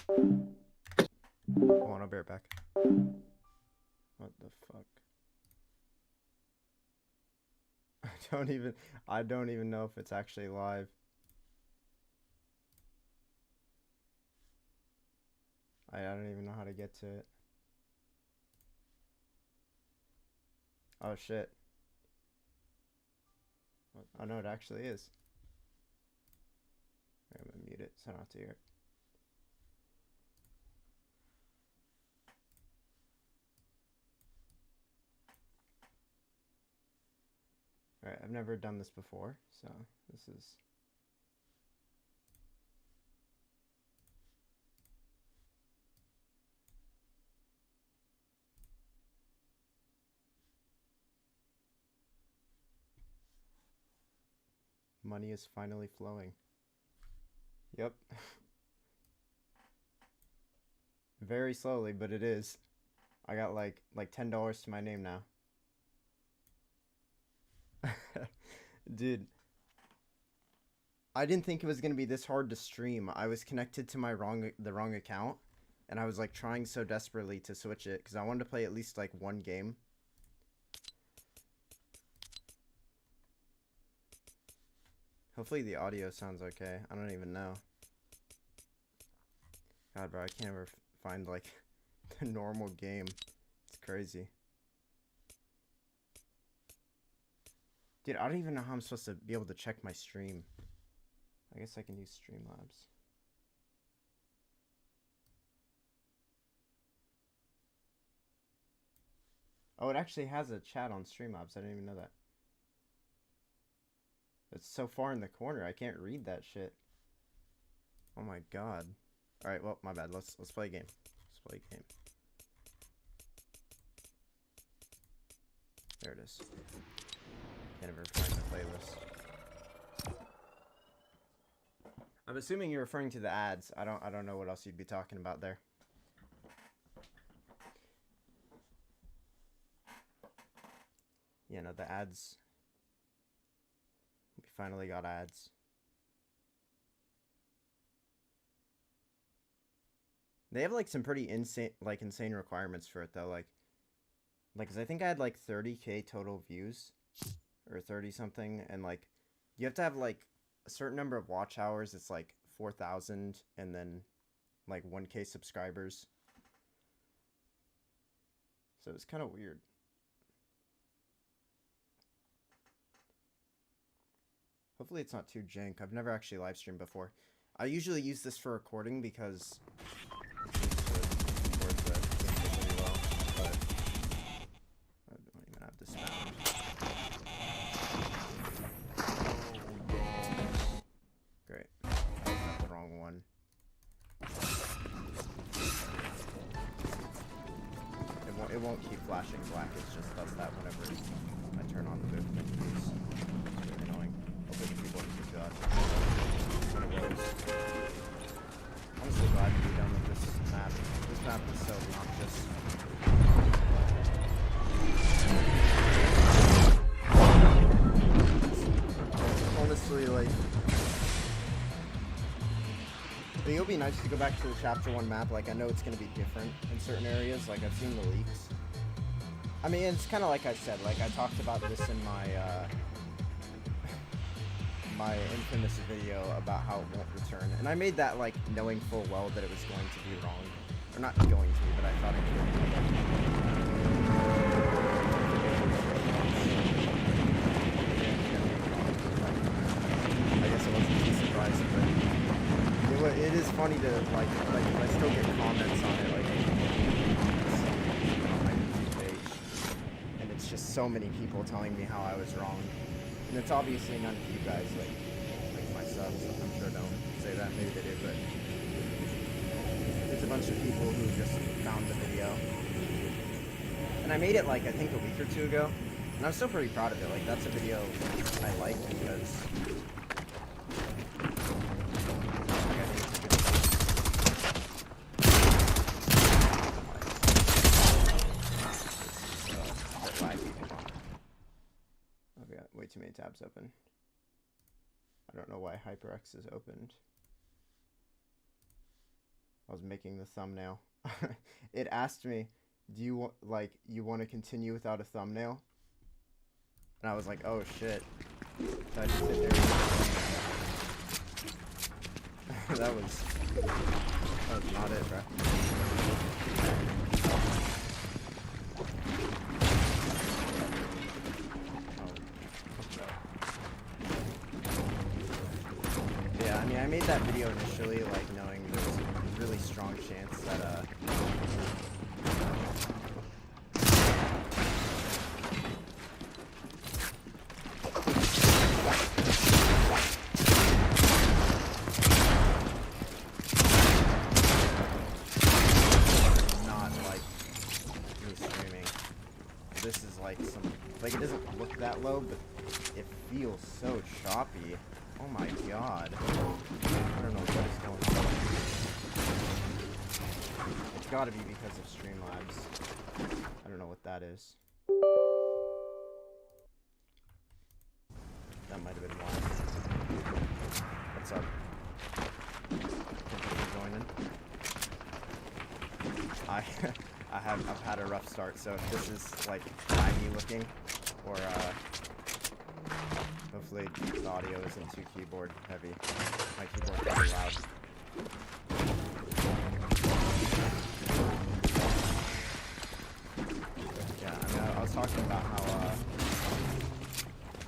Hold on, I'll be right back. What the fuck? I don't even know if it's actually live. I don't even know how to get to it. Oh shit. Oh no, it actually is. I'm gonna mute it so I don't have to hear it. Alright, I've never done this before, so this is... Money is finally flowing. Yep. Very slowly, but it is. I got like $10 to my name now. Dude, I didn't think it was gonna be this hard to stream. I was connected to the wrong account, and I was like trying so desperately to switch it because I wanted to play at least like one game. Hopefully the audio sounds okay. I don't even know. God, bro, I can't ever find like the normal game. It's crazy. Dude, I don't even know how I'm supposed to be able to check my stream. I guess I can use Streamlabs. Oh, it actually has a chat on Streamlabs. I didn't even know that. It's so far in the corner. I can't read that shit. Oh my god. All right, well, my bad. Let's play a game. Let's play a game. There it is. Can't ever find the playlist. I'm assuming you're referring to the ads. I don't know what else you'd be talking about there. Yeah, no, the ads. We finally got ads. They have like some pretty insane requirements for it though. Like, cause I think I had like 30K total views, or 30 something, and like, you have to have like a certain number of watch hours. It's like 4,000, and then like 1K subscribers. So it's kind of weird. Hopefully it's not too jank. I've never actually live streamed before. I usually use this for recording because it records pretty well, but I don't even have this sound. Great. I got the wrong one. It won't keep flashing black. It just does that whenever I turn on the movement keys. It's really annoying. Hopefully the keyboard is good. One of those. I'm so glad to be done with this map. This map is so obnoxious. Honestly, like, I think it'll be nice to go back to the Chapter 1 map. Like, I know it's going to be different in certain areas. Like, I've seen the leaks. I mean, it's kind of like I said. Like, I talked about this in my, my infamous video about how it won't return. And I made that, like, knowing full well that it was going to be wrong. Or not going to be, but I thought it could. I guess I wasn't too surprised, but it is funny to, like I still get comments on it, like, on my YouTube page. And it's just so many people telling me how I was wrong. And it's obviously none of you guys, like my subs, I'm sure don't say that, maybe they did, but there's a bunch of people who just found the video. And I made it, like, I think a week or two ago, and I'm still pretty proud of it. Like, that's a video I like because... way too many tabs open. I don't know why HyperX is opened. I was making the thumbnail. It asked me, "Do you you want to continue without a thumbnail?" And I was like, "Oh shit!" So I just sit there. That was not it, bro. Yeah, I mean, I made that video initially, like, knowing there was a really strong chance that, not, like, me streaming. This is, like, like, it doesn't look that low, but it feels so choppy. Oh my god. I don't know what is going on. It's gotta be because of Streamlabs. I don't know what that is. That might have been why. What's up? Thank you for joining. I've had a rough start, so if this is like laggy looking, or hopefully the audio isn't too keyboard heavy. My keyboard's pretty loud. Yeah, I mean, I was talking about how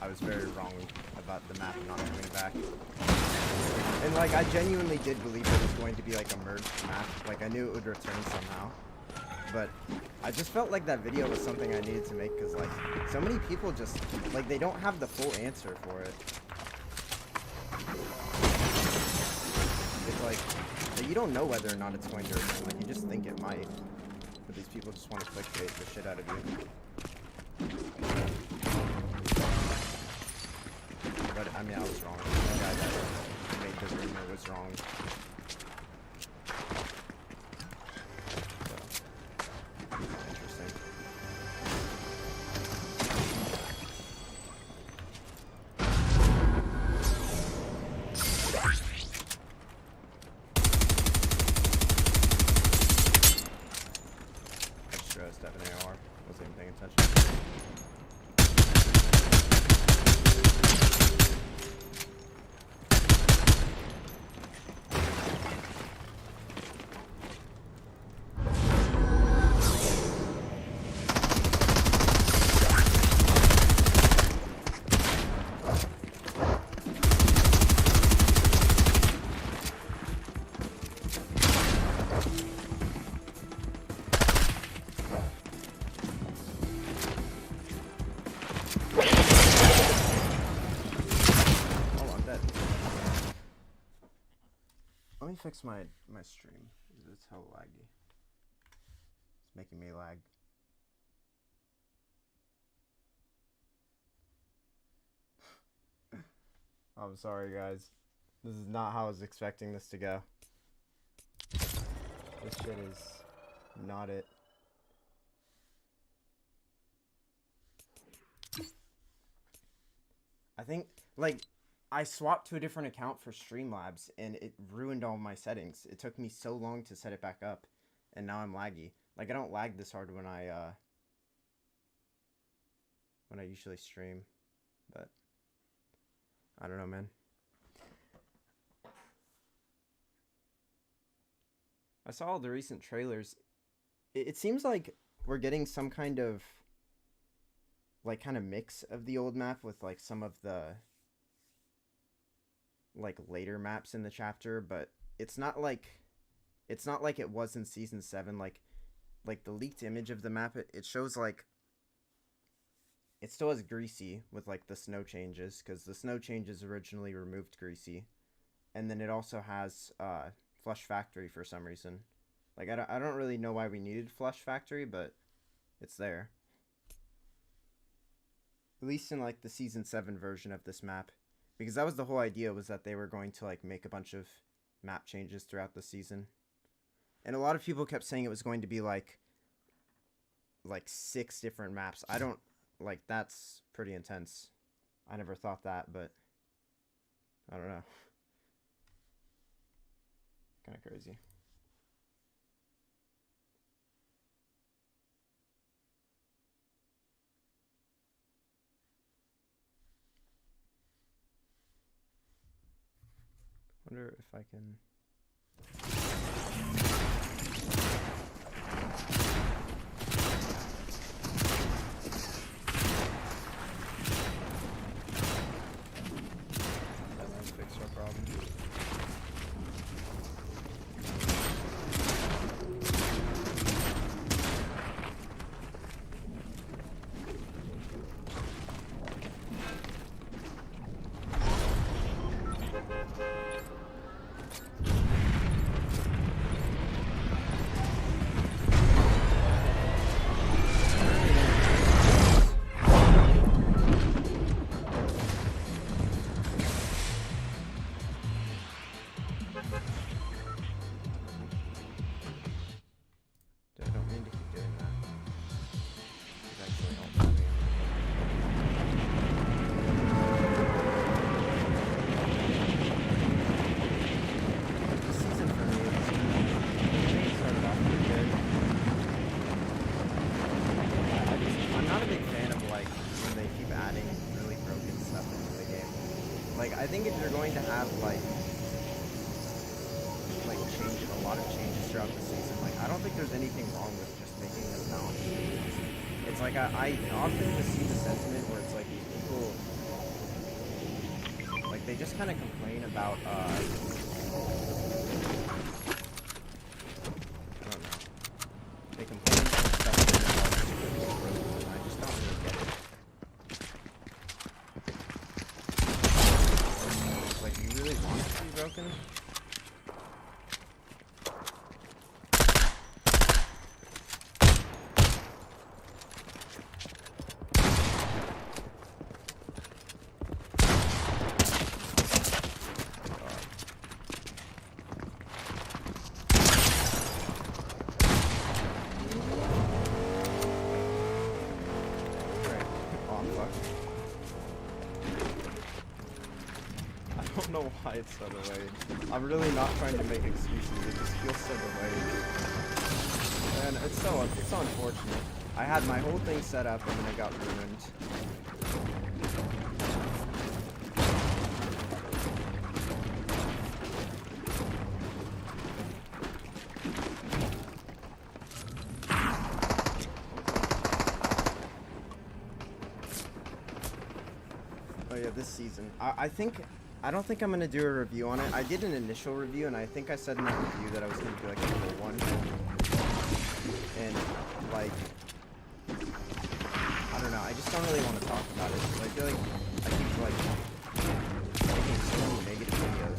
I was very wrong about the map not coming back. And like, I genuinely did believe it was going to be like a merged map. Like, I knew it would return somehow. But I just felt like that video was something I needed to make because, like, so many people just, like, they don't have the full answer for it. It's like, you don't know whether or not it's going to return. Like, you just think it might. But these people just want to clickbait the shit out of you. But, I mean, I was wrong. The guy that made the rumor was wrong. Let me fix my stream. It's hella laggy. It's making me lag. I'm sorry, guys. This is not how I was expecting this to go. This shit is not it. I think, like, I swapped to a different account for Streamlabs, and it ruined all my settings. It took me so long to set it back up, and now I'm laggy. Like, I don't lag this hard when I usually stream, but I don't know, man. I saw all the recent trailers. It seems like we're getting some kind of, like, kind of mix of the old map with, like, some of the, like, later maps in the chapter, but it's not like it was in season 7. Like the leaked image of the map, it shows, like, it still has Greasy with, like, the snow changes, because the snow changes originally removed Greasy, and then it also has Flush Factory for some reason. Like, I don't really know why we needed Flush Factory, but it's there. At least in, like, the season 7 version of this map. Because that was the whole idea, was that they were going to, like, make a bunch of map changes throughout the season. And a lot of people kept saying it was going to be, like 6 different maps. I don't, like, that's pretty intense. I never thought that, but I don't know. Kind of crazy. Wonder if I can. That might fix our problem. I think if you're going to have like change a lot of changes throughout the season, like I don't think there's anything wrong with just making them balanced. It's like I often just see the sentiment where it's like these people like they just kind of complain about I don't know. They complain about stuff that I just don't really get it. Like, you really want it to be broken? I don't know why it's so delayed. I'm really not trying to make excuses, it just feels so delayed. And it's so unfortunate. I had my whole thing set up and then it got ruined. Oh yeah, this season. I don't think I'm gonna do a review on it. I did an initial review, and I think I said in that review that I was gonna do like a full one. And like, I don't know. I just don't really want to talk about it because I feel like I keep like making so many negative videos.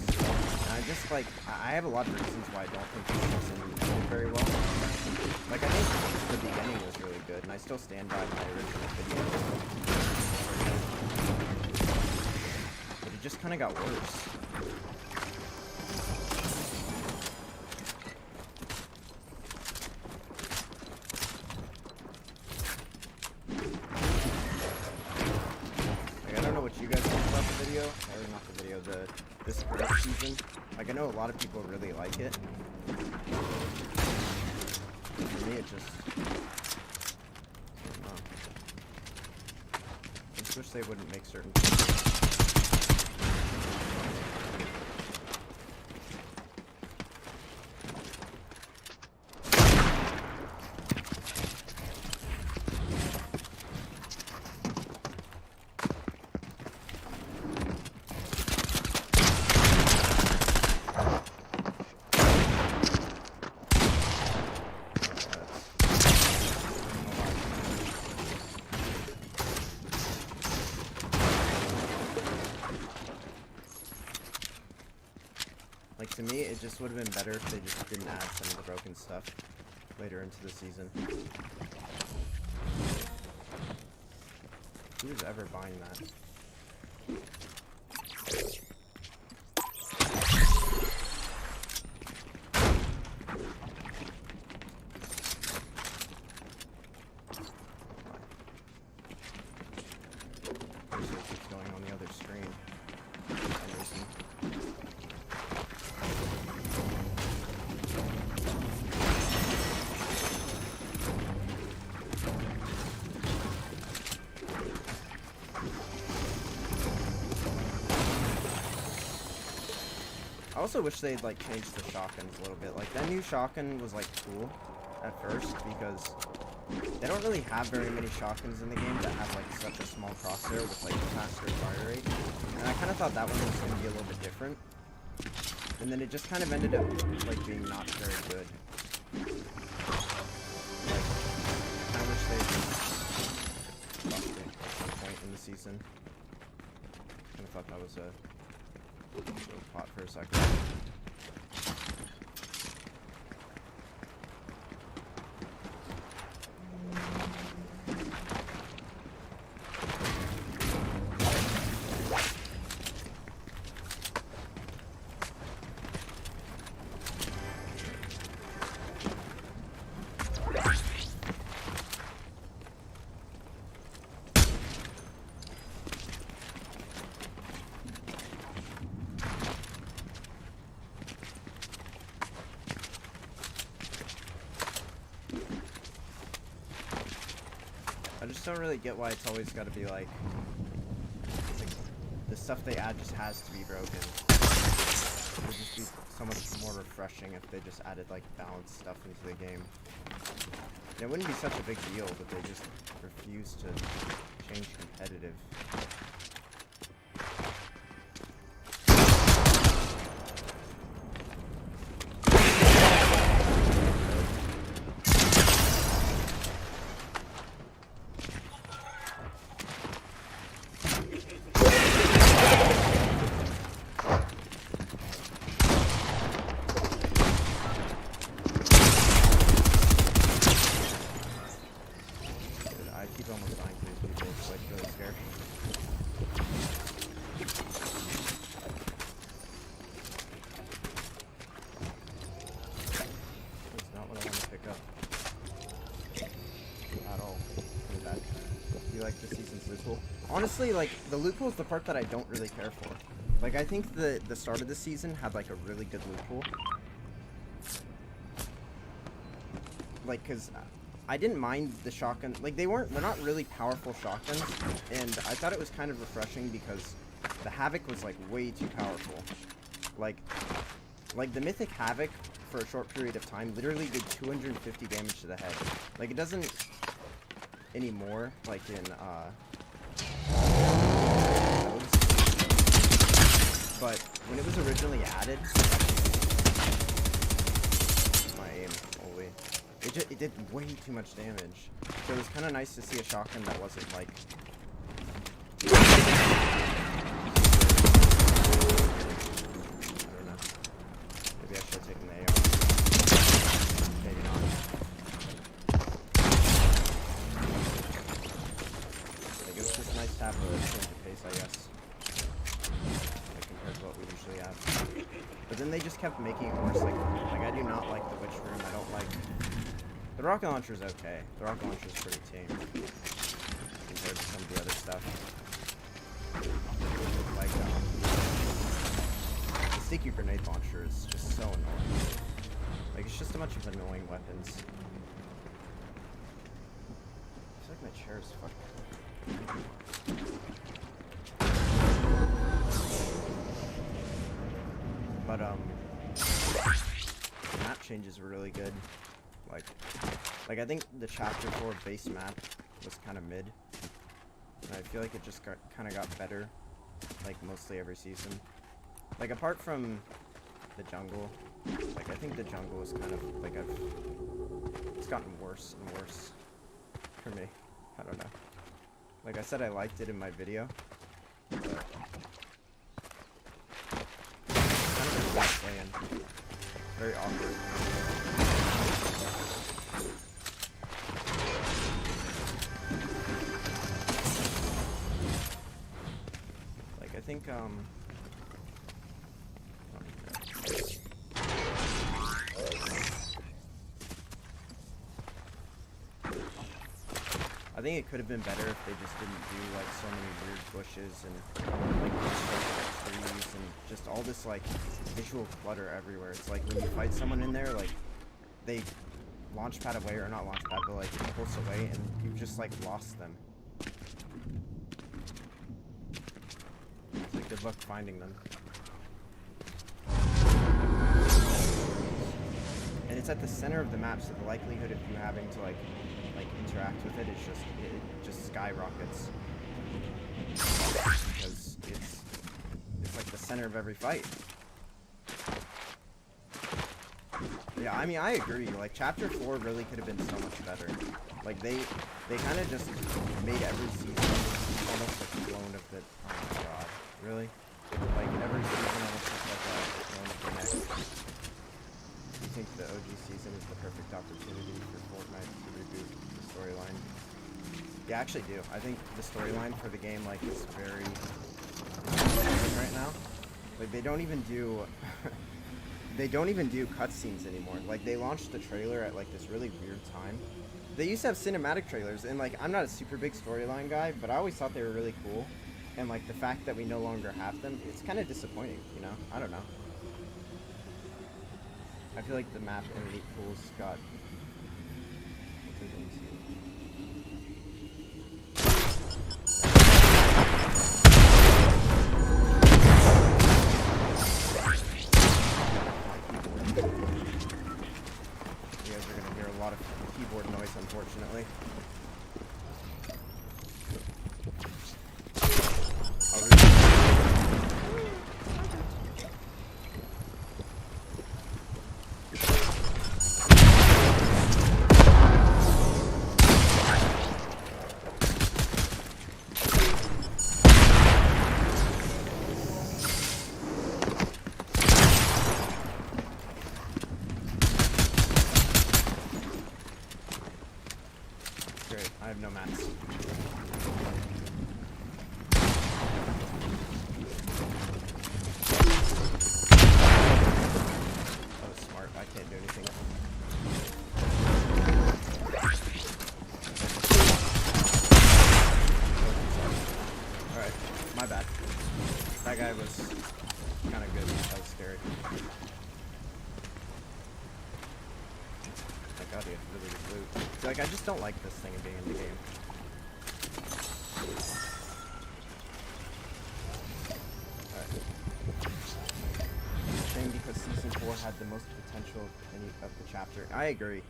And I just like I have a lot of reasons why I don't think this season did very well. Like I think the beginning was really good, and I still stand by my original video. Just kind of got worse. Like, I don't know what you guys think about the video, or not the video, this season. Like, I know a lot of people really like it. For me, it just, I don't know. I just wish they wouldn't make certain things. Like, to me, it just would have been better if they just didn't add some of the broken stuff later into the season. Who's ever buying that? It keeps going on the other screen. For some reason. I also wish they'd like changed the shotguns a little bit. Like that new shotgun was like cool at first because they don't really have very many shotguns in the game that have like such a small crosshair with like a faster fire rate. And I kind of thought that one was going to be a little bit different. And then it just kind of ended up like being not very good. Like, I kind of wish they buffed it at some point in the season. I kind of thought that was a little plot for a second. I just don't really get why it's always got to be like the stuff they add just has to be broken. It would just be so much more refreshing if they just added like balanced stuff into the game. And it wouldn't be such a big deal, but they just refuse to change competitive. Honestly, like, the loot pool is the part that I don't really care for. Like, I think the start of the season had, like, a really good loot pool. Like, because I didn't mind the shotgun. Like, they're not really powerful shotguns. And I thought it was kind of refreshing because the Havoc was, like, way too powerful. Like the Mythic Havoc, for a short period of time, literally did 250 damage to the head. Like, it doesn't anymore, like, in, but when it was originally added, my aim, holy, it did way too much damage. So it was kind of nice to see a shotgun that wasn't like. I don't know. Maybe I should have taken the AR. Maybe not. Like, it was just nice to have a change of pace, I guess. Compared to what we usually have. But then they just kept making it worse. Like I do not like the witch room. I don't like the rocket launcher's okay. The rocket launcher's pretty tame compared to some of the other stuff. Like the sticky grenade launcher is just so annoying. Like it's just a bunch of annoying weapons. I feel like my chair is fucking. But, the map changes were really good. Like I think the Chapter 4 base map was kind of mid. And I feel like it just kind of got better, like, mostly every season. Like, apart from the jungle, like, I think the jungle is kind of, like, it's gotten worse and worse for me. I don't know. Like I said, I liked it in my video, but very awkward. Like I think I think it could have been better if they just didn't do like so many weird bushes and like trees and just all this like visual clutter everywhere. It's like when you fight someone in there, like they launch pad away, or not launch pad, but like pulse away, and you've just like lost them. It's like good luck finding them. at the center of the map, so the likelihood of you having to like interact with it is just skyrockets. Because it's like the center of every fight. Yeah, I mean, I agree. Like, Chapter 4 really could have been so much better. Like, they kind of just made every season almost like a clone of the... Oh my god. Really? Like, every season almost looks like a clone of the next. I think the OG season is the perfect opportunity for Fortnite to reboot the storyline. Yeah, I actually do. I think the storyline for the game, like, is very... right now. Like, they don't even do... they don't even do cutscenes anymore. Like, they launched the trailer at, like, this really weird time. They used to have cinematic trailers, and, like, I'm not a super big storyline guy, but I always thought they were really cool. And, like, the fact that we no longer have them, it's kind of disappointing, you know? I don't know. I feel like the map in Elite Pools got... unfortunately. I have no mats. That was smart. I can't do anything. Alright, my bad. That guy was kind of good. That was scary. God, he had really good loot. So, like, I just don't like this thing being in the game. Alright. Shame because Season 4 had the most potential of any of the chapter. I agree.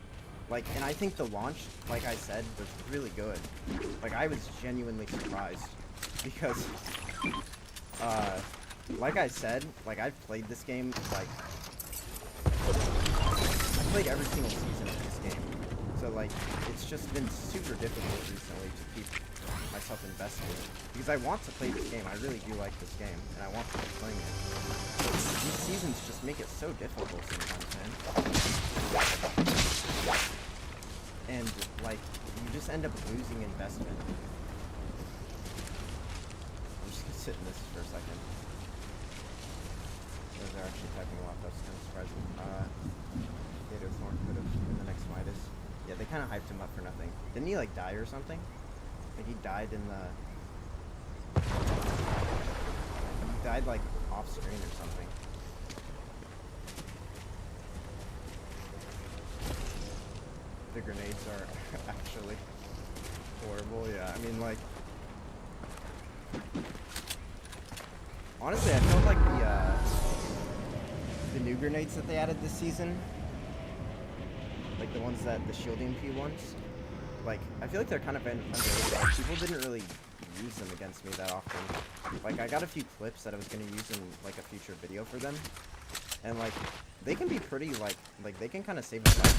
Like, and I think the launch, like I said, was really good. Like, I was genuinely surprised. Because, like I said, like, I've played this game, like... I played every single season of this game, so like it's just been super difficult recently to keep myself invested because I want to play this game. I really do like this game, and I want to keep playing it. These seasons just make it so difficult sometimes, man. And like you just end up losing investment. I'm just gonna sit in this for a second. Those are actually typing a lot. That's kind of surprising. Thorn could have been the next Midas. Yeah, they kind of hyped him up for nothing. Didn't he like die or something? Like he died in the... He died like off screen or something. The grenades are actually horrible. Yeah, I mean like... Honestly, I felt like the new grenades that they added this season, like the ones that the shielding P ones, like I feel like they're kind of underrated. Like, people didn't really use them against me that often. Like I got a few clips that I was gonna use in like a future video for them, and like they can be pretty like they can kind of save a fight.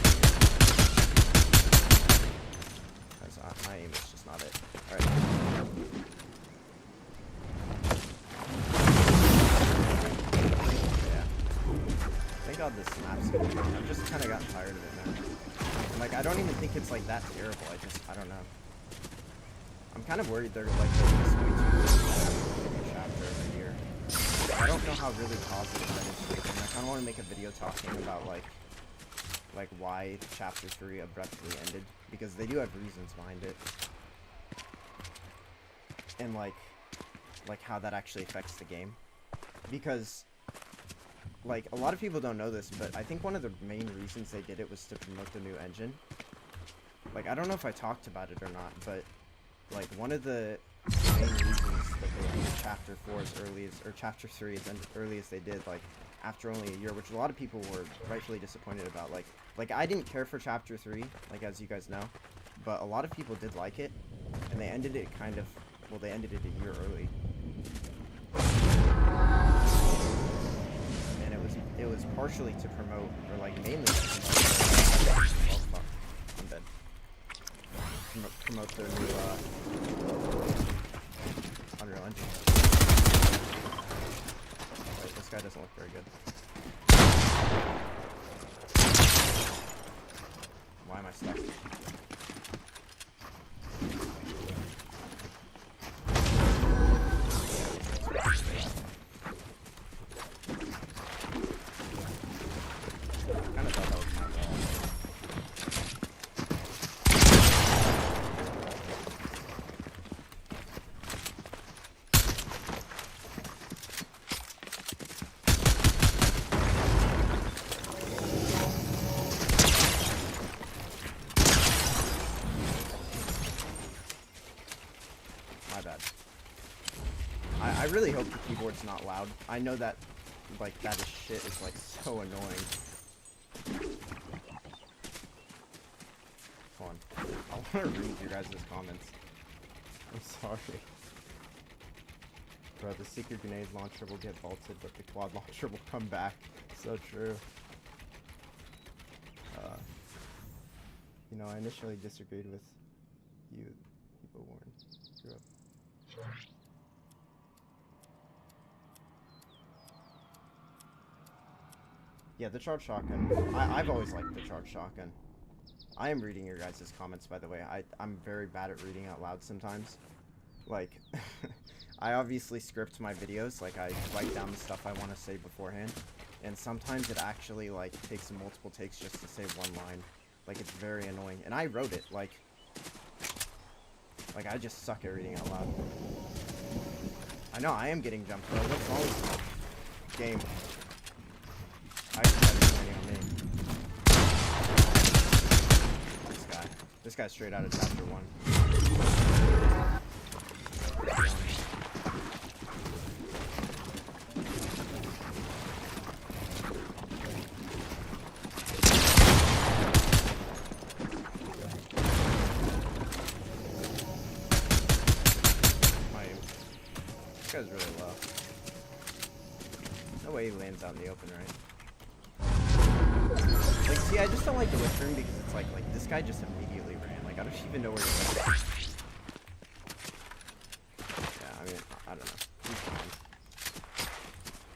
My aim is just not it. All right. Thank God this map's gonna be. I've just kind of gotten tired of it, man. And, like, I don't even think it's, like, that terrible. I don't know. I'm kind of worried they're, like, going this way too every chapter every year. I don't know how really positive that is for them. I kind of want to make a video talking about, like why Chapter 3 abruptly ended. Because they do have reasons behind it. And, like how that actually affects the game. Because... like, a lot of people don't know this, but I think one of the main reasons they did it was to promote the new engine. Like, I don't know if I talked about it or not, but, like, one of the main reasons that they ended Chapter 4 as early as, or Chapter 3 as early as they did, like, after only a year, which a lot of people were rightfully disappointed about. Like I didn't care for Chapter 3, like as you guys know, but a lot of people did like it, and they ended it kind of, well, they ended it a year early. And it was partially to promote, or like mainly to promote, oh fuck, I'm dead. Promote their new Unreal Engine. Wait, this guy doesn't look very good. Why am I stuck? Kinda thought that was my wall. My bad. I really hope the keyboard's not loud. I know that, like, that shit is, like, so annoying. Hold on. I want to read your guys' comments. I'm sorry. Bro, the secret grenade launcher will get vaulted, but the quad launcher will come back. So true. You know, I initially disagreed with you, people warned. Screw up. Yeah, the charged shotgun. I've always liked the charged shotgun. I am reading your guys' comments, by the way. I'm very bad at reading out loud sometimes. Like, I obviously script my videos. Like, I write down the stuff I want to say beforehand. And sometimes it actually, like, takes multiple takes just to say one line. Like, it's very annoying. And I wrote it, like, I just suck at reading out loud. I know, I am getting jumped, bro. What's wrong with this game? I just had it landing on me. This guy. This guy's straight out of Chapter 1. This guy's really low. No way he lands out in the open, right? Like, see, I just don't like the whispering because it's like this guy just immediately ran. Like, I don't even know where he went. Yeah, I mean, I don't know. He's fine.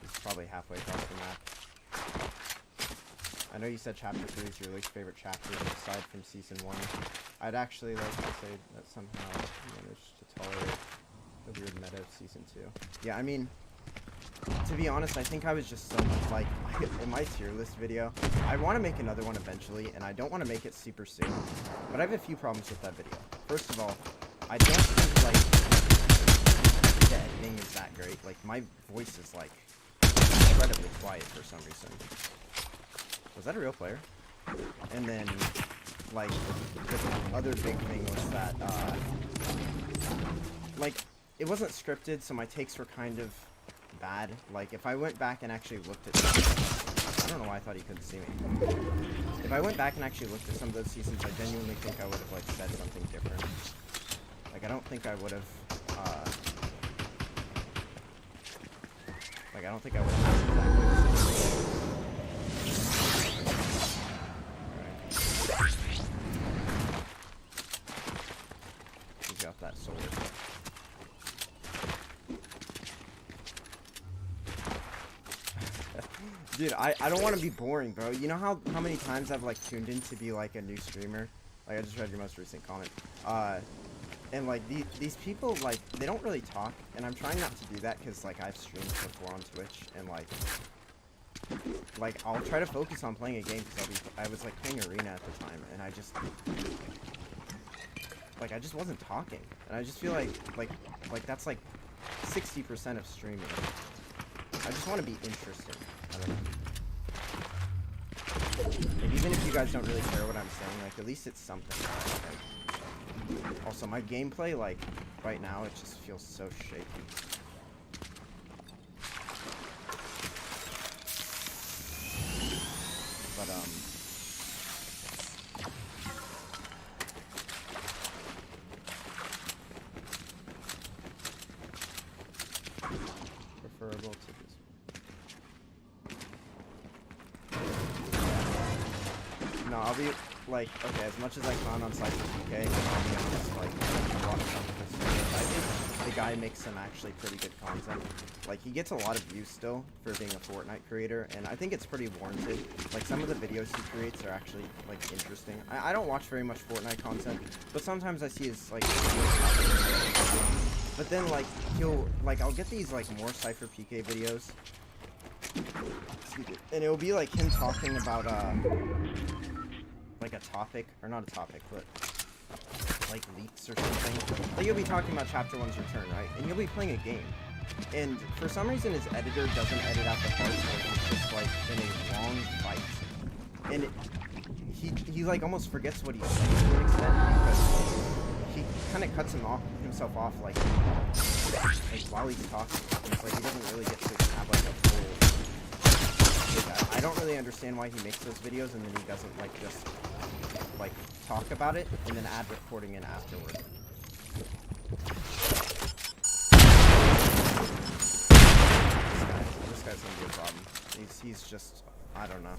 He's probably halfway across the map. I know you said Chapter 3 is your least favorite chapter, aside from Season 1. I'd actually like to say that somehow you managed to tolerate the weird meta of Season 2. Yeah, I mean, to be honest, I think I was just so much, like, in my tier list video, I want to make another one eventually, and I don't want to make it super soon, but I have a few problems with that video. First of all, I don't think, like, the editing is that great. Like, my voice is, like, incredibly quiet for some reason. Was that a real player? And then, like, the other big thing was that, like, it wasn't scripted, so my takes were kind of bad. Like, if I went back and actually looked at I don't know why I thought he couldn't see me. If I went back and actually looked at some of those seasons, I genuinely think I would have, like, said something different. Like, I don't think I would have, like, I don't think I would have Alright. He's got that sword. Dude, I don't want to be boring, bro. You know how many times I've, like, tuned in to be, like, a new streamer? Like, I just read your most recent comment. And, like, these people, like, they don't really talk. And I'm trying not to do that because, like, I've streamed before on Twitch. And, like, I'll try to focus on playing a game because I was, like, playing Arena at the time. And I just, like, I just wasn't talking. And I just feel like that's, like, 60% of streaming. I just want to be interesting. I don't know. And even if you guys don't really care what I'm saying, like, at least it's something. Like, also, my gameplay, like, right now, it just feels so shaky. But preferable to this. No, I'll be like, okay, as much as I con on Cypher PK, I'll be honest, like, watch some of his videos. I think the guy makes some actually pretty good content. Like, he gets a lot of views still for being a Fortnite creator, and I think it's pretty warranted. Like, some of the videos he creates are actually, like, interesting. I don't watch very much Fortnite content, but sometimes I see his, like, but then, like, I'll get these, like, more Cypher PK videos, and it'll be, like, him talking about, like a topic, or not a topic, but like leaks or something. Like you'll be talking about Chapter 1's return, right? And you'll be playing a game. And for some reason his editor doesn't edit out the parts where he's just like in a long fight. And he like almost forgets what he's saying to an extent because he kind of cuts himself off like while he's talking. It's like he doesn't really get to have like a full. Like, I don't really understand why he makes those videos and then he doesn't like just like talk about it and then add recording in afterward. This guy's gonna be a problem. He's just, I don't know.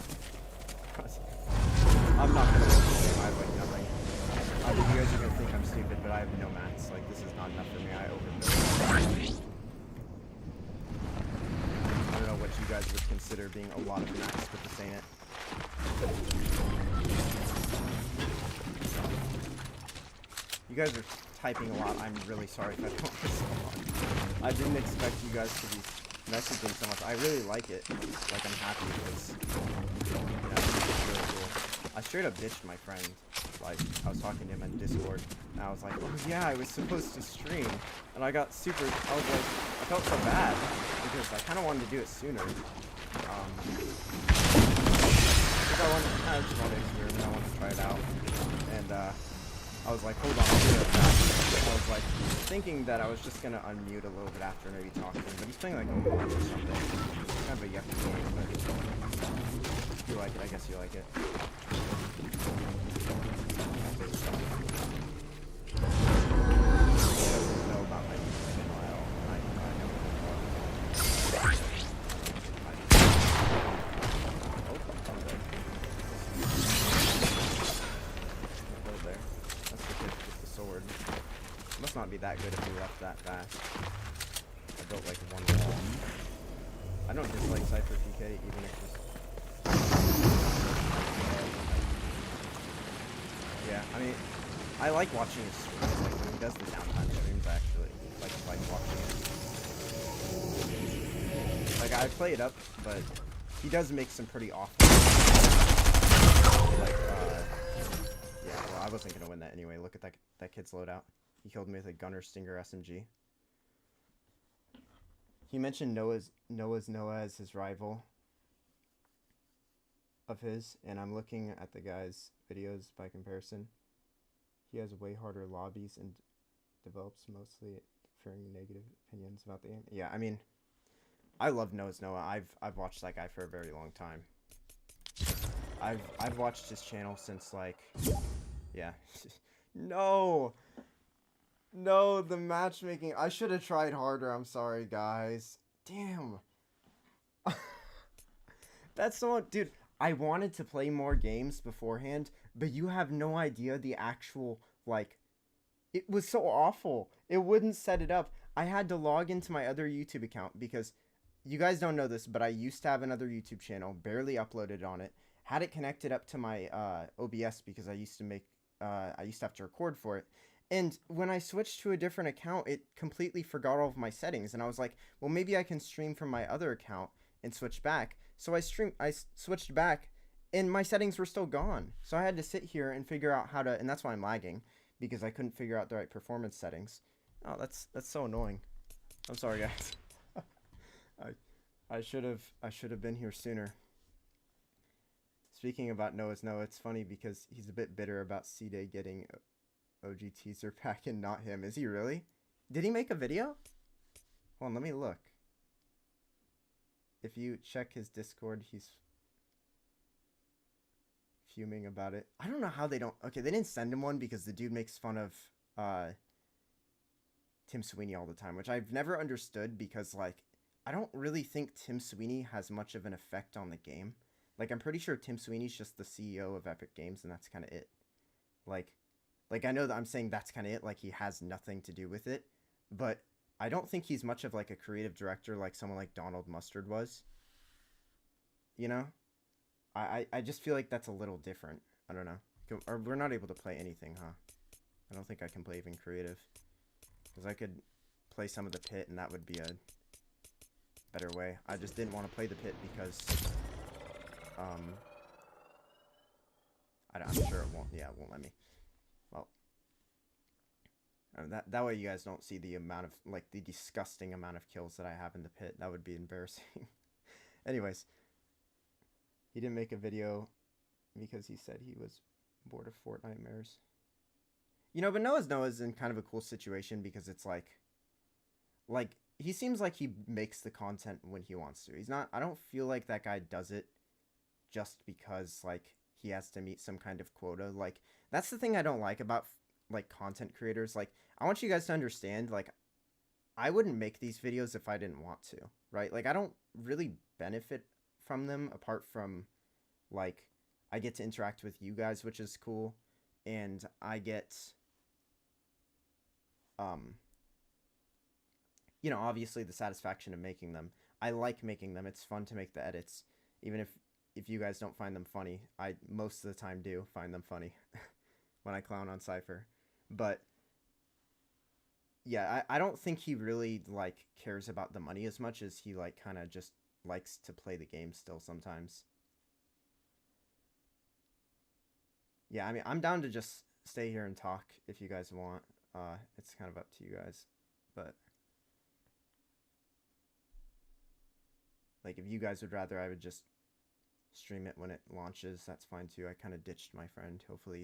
I'm not gonna work with him. I have like nothing. You guys are gonna think I'm stupid, but I have no mats. Like this is not enough for me. I overbuilt. I don't know what you guys would consider being a lot of mats, but this ain't it. You guys are typing a lot. I'm really sorry if I don't respond. I didn't expect you guys to be messaging so much. I really like it. Like, I'm happy because, you know, it's really cool. I straight up ditched my friend. Like, I was talking to him on Discord, and I was like, oh yeah, I was supposed to stream. And I got super, I was like, I felt so bad, because I kind of wanted to do it sooner. I just wanted to experiment, I wanted to try it out. And, I was like, hold on, I'll do it fast. I was like, thinking that I was just gonna unmute a little bit after maybe talking, but he's playing like a or something. It's kind of a yucky game, but if you like it, I guess you like it. Not be that good if we left that fast. I built like one wall. I don't dislike Cypher PK even if it's... Yeah, I mean, I like watching his streams. Like when he does the downtime streams, I actually like watching it. Like I play it up, but he does make some pretty awful. Like yeah, well I wasn't gonna win that anyway. Look at that kid's loadout. He killed me with a Gunner Stinger SMG. He mentioned Noah as his rival of his, and I'm looking at the guy's videos by comparison. He has way harder lobbies and develops mostly differing negative opinions about the game. Yeah, I mean, I love Noah. I've watched that guy for a very long time. I've watched his channel since like, yeah. No, the matchmaking. I should have tried harder. I'm sorry, guys. Damn. That's so, dude. I wanted to play more games beforehand, but you have no idea the actual, like, it was so awful. It wouldn't set it up. I had to log into my other YouTube account because you guys don't know this, but I used to have another YouTube channel, barely uploaded on it, had it connected up to my OBS because I used to have to record for it. And when I switched to a different account, it completely forgot all of my settings. And I was like, well, maybe I can stream from my other account and switch back. So I switched back and my settings were still gone. So I had to sit here and figure out how to, and that's why I'm lagging, because I couldn't figure out the right performance settings. Oh, that's so annoying. I'm sorry, guys. I should have been here sooner. Speaking about Noah, it's funny because he's a bit bitter about C-Day getting OG teaser pack and not him. Is he really? Did he make a video? Hold on, let me look. If you check his Discord, fuming about it. I don't know how they don't. Okay, they didn't send him one because the dude makes fun of uh Tim Sweeney all the time, which I've never understood because like I don't really think Tim Sweeney has much of an effect on the game. Like I'm pretty sure Tim Sweeney's just the CEO of Epic Games and that's kind of it. Like like I know that I'm saying that's kind of it, like he has nothing to do with it, but I don't think he's much of like a creative director like someone like Donald Mustard was. You know, I just feel like that's a little different. I don't know. Or we're not able to play anything, huh? I don't think I can play even creative because I could play some of the pit and that would be a better way. I just didn't want to play the pit because um I'm sure it won't. Yeah, it won't let me. Well, that way you guys don't see the amount of like the disgusting amount of kills that I have in the pit. That would be embarrassing. Anyways, he didn't make a video because he said he was bored of Fortnite mares. You know, but Noah's in kind of a cool situation because it's like he seems like he makes the content when he wants to. He's not. I don't feel like that guy does it just because like he has to meet some kind of quota. Like that's the thing I don't like about like content creators. Like I want you guys to understand like I wouldn't make these videos if I didn't want to, right? Like I don't really benefit from them apart from like I get to interact with you guys, which is cool, and I get you know, obviously the satisfaction of making them. I like making them. It's fun to make the edits, even if you guys don't find them funny. I most of the time do find them funny when I clown on Cypher. But yeah, I don't think he really like cares about the money as much as he like kind of just likes to play the game still sometimes. Yeah, I mean, I'm down to just stay here and talk if you guys want. It's kind of up to you guys. But like if you guys would rather I would just stream it when it launches, that's fine too. I kind of ditched my friend. Hopefully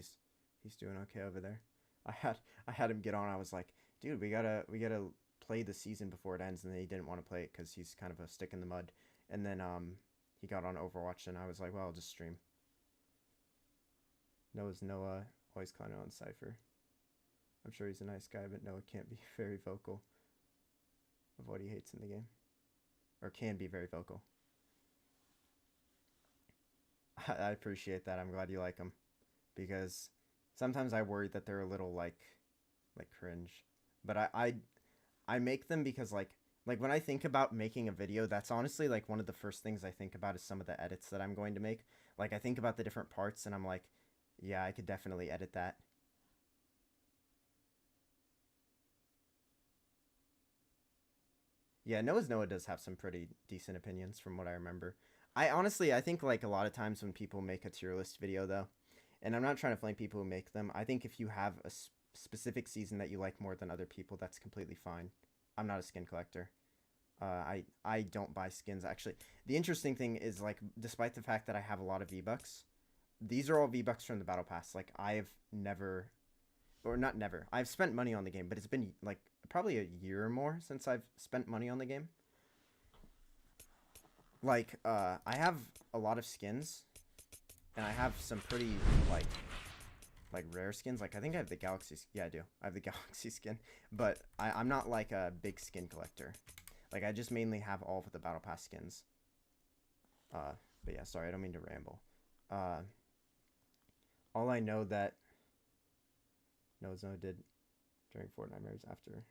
he's doing okay over there. I had him get on. I was like, "Dude, we got to play the season before it ends." And then he didn't want to play it cuz he's kind of a stick in the mud. And then he got on Overwatch and I was like, "Well, I'll just stream." Noah's Noah, always clowning on Cypher. I'm sure he's a nice guy, but Noah can't be very vocal of what he hates in the game. Or can be very vocal. I appreciate that. I'm glad you like them. Because sometimes I worry that they're a little like cringe. But I make them because like when I think about making a video, that's honestly like one of the first things I think about is some of the edits that I'm going to make. Like I think about the different parts and I'm like, yeah, I could definitely edit that. Yeah, Noah's Noah does have some pretty decent opinions from what I remember. I honestly, I think like a lot of times when people make a tier list video though, and I'm not trying to flame people who make them, I think if you have a specific season that you like more than other people, that's completely fine. I'm not a skin collector. I don't buy skins actually. The interesting thing is like, despite the fact that I have a lot of V-Bucks, these are all V-Bucks from the Battle Pass. Like I've never, or not never, I've spent money on the game, but it's been like probably a year or more since I've spent money on the game. Like I have a lot of skins, and I have some pretty like rare skins. Like I think I have the Galaxy. Yeah, I do. I have the Galaxy skin, but I'm not like a big skin collector. Like I just mainly have all of the Battle Pass skins. But yeah, sorry, I don't mean to ramble. Uh, all I know that Nozo did during Fortnite Mirrors after.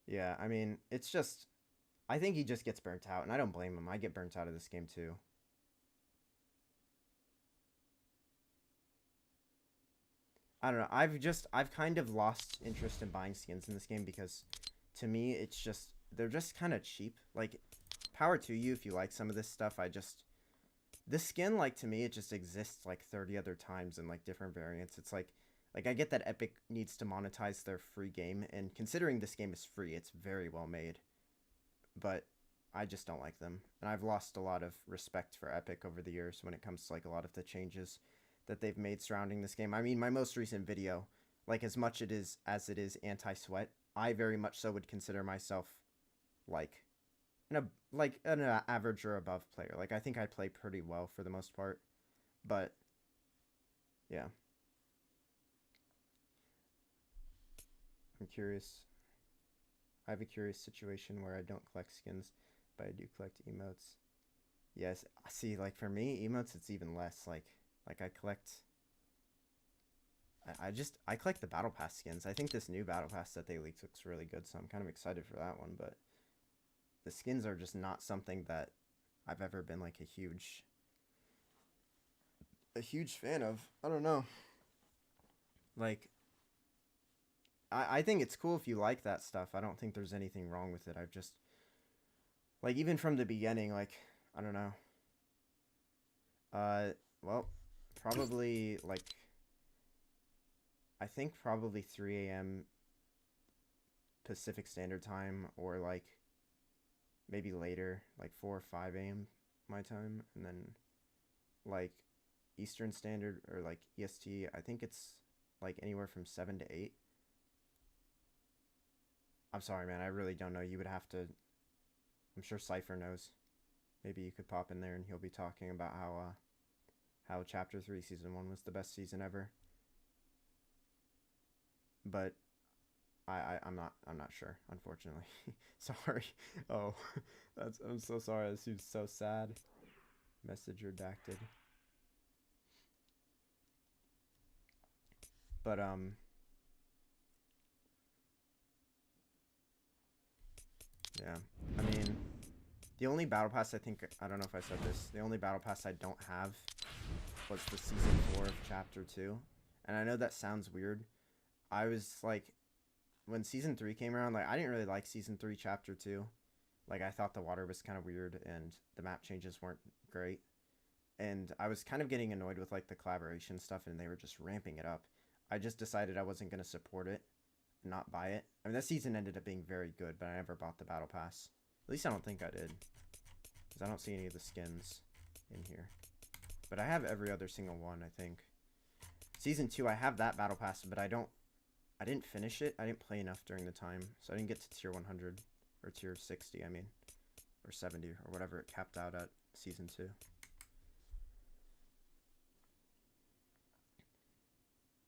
Yeah, I mean, it's just I think he just gets burnt out, and I don't blame him. I get burnt out of this game too. I don't know. I've kind of lost interest in buying skins in this game because to me it's just they're just kind of cheap. Like power to you if you like some of this stuff. I just this skin like to me it just exists like 30 other times in like different variants. It's like I get that Epic needs to monetize their free game, and considering this game is free, it's very well made. But I just don't like them. And I've lost a lot of respect for Epic over the years when it comes to like a lot of the changes that they've made surrounding this game. I mean, my most recent video, like as much it is as it is anti-sweat, I very much so would consider myself like like an average or above player. Like I think I play pretty well for the most part, but yeah, I'm curious. I have a curious situation where I don't collect skins, but I do collect emotes. Yes, see, like for me, emotes it's even less. Like I collect. I collect the battle pass skins. I think this new battle pass that they leaked looks really good, so I'm kind of excited for that one. But the skins are just not something that I've ever been like a huge fan of. I don't know. Like I think it's cool if you like that stuff. I don't think there's anything wrong with it. I've just like even from the beginning, like I don't know. Uh well, probably like I think probably 3 a.m. Pacific Standard Time or like maybe later, like 4 or 5 a.m. my time, and then like Eastern Standard or like EST, I think it's like anywhere from 7 to 8. I'm sorry, man. I really don't know. You would have to. I'm sure Cypher knows. Maybe you could pop in there and he'll be talking about how Chapter 3 Season 1 was the best season ever. But I'm not sure, unfortunately. Sorry. Oh, I'm so sorry. This seems so sad. Message redacted. But yeah. I mean, the only battle pass I don't know if I said this. The only battle pass I don't have was the season 4 of chapter 2. And I know that sounds weird. I was like when season 3 came around, like I didn't really like season 3 chapter 2. Like I thought the water was kind of weird and the map changes weren't great. And I was kind of getting annoyed with like the collaboration stuff and they were just ramping it up. I just decided I wasn't going to support it and not buy it. I mean, that season ended up being very good, but I never bought the battle pass. At least I don't think I did. Because I don't see any of the skins in here. But I have every other single one, I think. Season 2, I have that battle pass, but I didn't finish it. I didn't play enough during the time. So I didn't get to tier 100. Or tier 60, I mean. Or 70, or whatever it capped out at season 2.